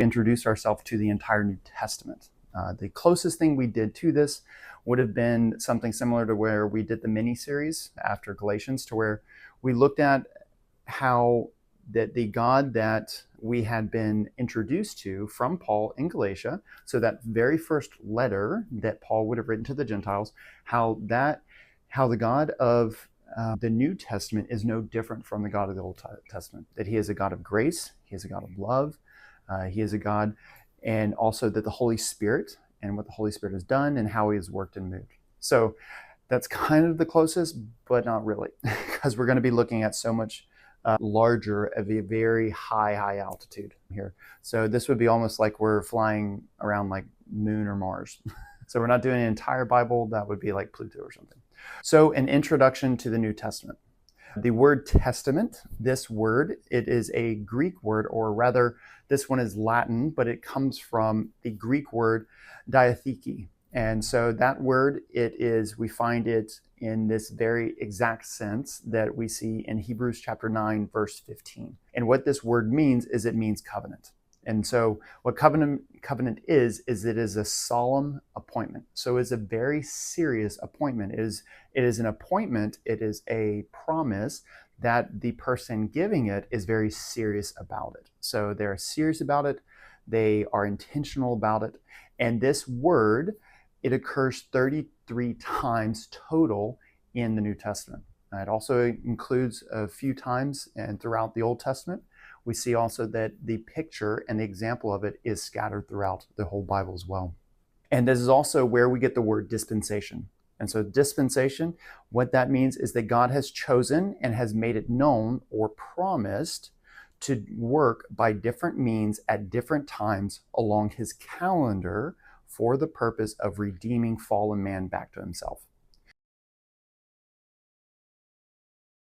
introduce ourselves to the entire New Testament. The closest thing we did to this would have been something similar to where we did the mini-series after Galatians, to where we looked at how that the God that we had been introduced to from Paul in Galatia, so that very first letter that Paul would have written to the Gentiles, how the God of the New Testament is no different from the God of the Old Testament, that he is a God of grace, he is a God of love, he is a God, and also that the Holy Spirit and what the Holy Spirit has done and how he has worked and moved. So that's kind of the closest, but not really, because we're going to be looking at so much larger of a very high altitude here. So this would be almost like we're flying around like Moon or Mars. So we're not doing an entire Bible. That would be like Pluto or something. So an introduction to the New Testament. The word testament, this word, it is a Greek word, or rather, this one is Latin, but it comes from the Greek word diatheke. And so that word, we find it in this very exact sense that we see in Hebrews chapter 9, verse 15. And what this word means is it means covenant. And so what covenant is it is a solemn appointment. So it's a very serious appointment. It is an appointment, it is a promise that the person giving it is very serious about it. So they're serious about it, they are intentional about it. And this word, it occurs 33 times total in the New Testament. It also includes a few times and throughout the Old Testament. We see also that the picture and the example of it is scattered throughout the whole Bible as well. And this is also where we get the word dispensation. And so dispensation, what that means is that God has chosen and has made it known or promised to work by different means at different times along his calendar for the purpose of redeeming fallen man back to himself.